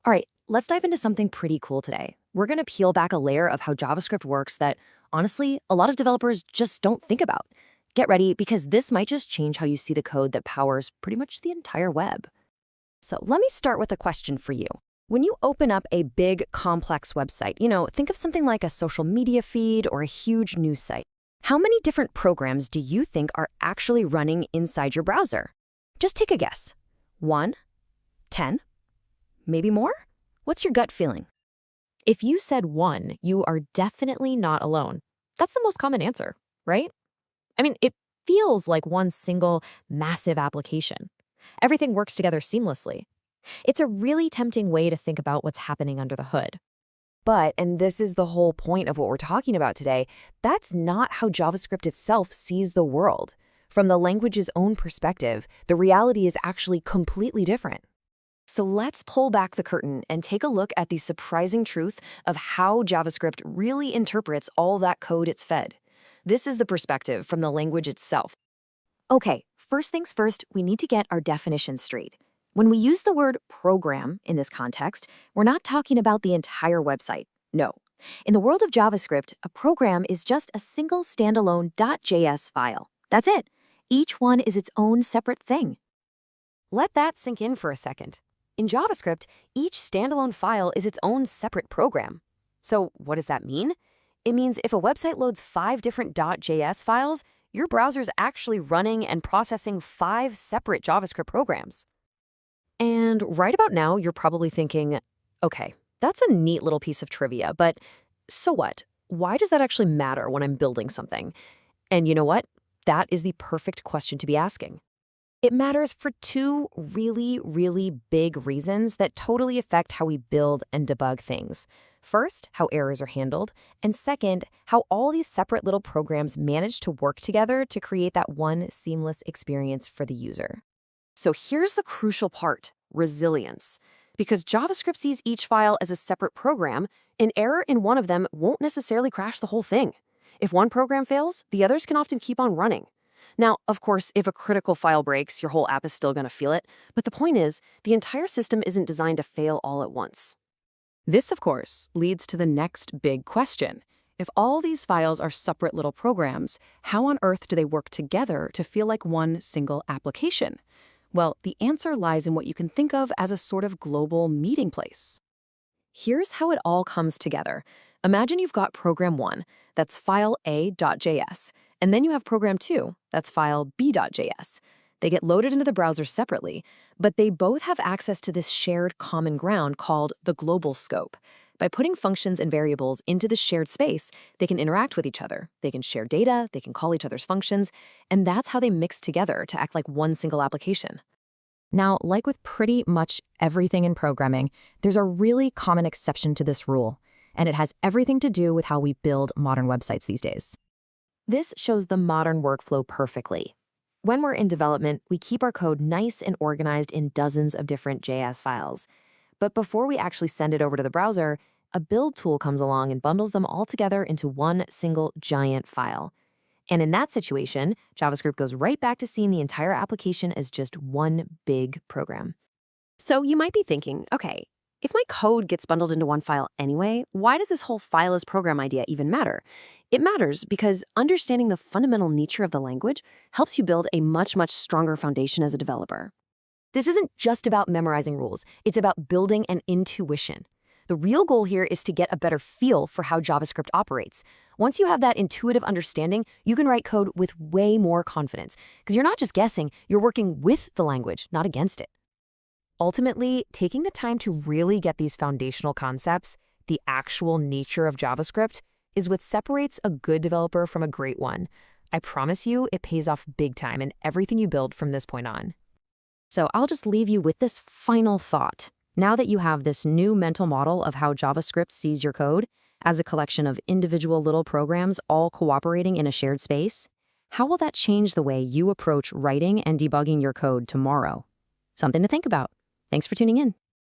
All right, let's dive into something pretty cool today. We're going to peel back a layer of how JavaScript works that, honestly, a lot of developers just don't think about. Get ready because this might just change how you see the code that powers pretty much the entire web. So let me start with a question for you. When you open up a big, complex website, think of something like a social media feed or a huge news site. How many different programs do you think are actually running inside your browser? Just take a guess. 1, 10, maybe more? What's your gut feeling? If you said 1, you are definitely not alone. That's the most common answer, right? I mean, it feels like one single, massive application. Everything works together seamlessly. It's a really tempting way to think about what's happening under the hood. But, and this is the whole point of what we're talking about today, that's not how JavaScript itself sees the world. From the language's own perspective, the reality is actually completely different. So let's pull back the curtain and take a look at the surprising truth of how JavaScript really interprets all that code it's fed. This is the perspective from the language itself. Okay, first things first, we need to get our definitions straight. When we use the word program in this context, we're not talking about the entire website. No. In the world of JavaScript, a program is just a single standalone .js file. That's it. Each one is its own separate thing. Let that sink in for a second. In JavaScript, each standalone file is its own separate program. So what does that mean? It means if a website loads 5 different .js files, your browser's actually running and processing 5 separate JavaScript programs. And right about now, you're probably thinking, okay, that's a neat little piece of trivia, but so what? Why does that actually matter when I'm building something? And you know what? That is the perfect question to be asking. It matters for 2 really, really big reasons that totally affect how we build and debug things. First, how errors are handled, and second, how all these separate little programs manage to work together to create that one seamless experience for the user. So here's the crucial part, resilience. Because JavaScript sees each file as a separate program, an error in one of them won't necessarily crash the whole thing. If one program fails, the others can often keep on running. Now, of course, if a critical file breaks, your whole app is still going to feel it. But the point is, the entire system isn't designed to fail all at once. This, of course, leads to the next big question. If all these files are separate little programs, how on earth do they work together to feel like one single application? Well, the answer lies in what you can think of as a sort of global meeting place. Here's how it all comes together. Imagine you've got program 1, that's file a.js, and then you have program 2, that's file b.js. They get loaded into the browser separately, but they both have access to this shared common ground called the global scope. By putting functions and variables into the shared space, they can interact with each other. They can share data, they can call each other's functions, and that's how they mix together to act like one single application. Now, like with pretty much everything in programming, there's a really common exception to this rule, and it has everything to do with how we build modern websites these days. This shows the modern workflow perfectly. When we're in development, we keep our code nice and organized in dozens of different JS files. But before we actually send it over to the browser, a build tool comes along and bundles them all together into one single giant file. And in that situation, JavaScript goes right back to seeing the entire application as just one big program. So you might be thinking, okay, if my code gets bundled into one file anyway, why does this whole file as program idea even matter? It matters because understanding the fundamental nature of the language helps you build a much, much stronger foundation as a developer. This isn't just about memorizing rules, it's about building an intuition. The real goal here is to get a better feel for how JavaScript operates. Once you have that intuitive understanding, you can write code with way more confidence, because you're not just guessing, you're working with the language, not against it. Ultimately, taking the time to really get these foundational concepts, the actual nature of JavaScript, is what separates a good developer from a great one. I promise you, it pays off big time in everything you build from this point on. So I'll just leave you with this final thought. Now that you have this new mental model of how JavaScript sees your code as a collection of individual little programs all cooperating in a shared space, how will that change the way you approach writing and debugging your code tomorrow? Something to think about. Thanks for tuning in.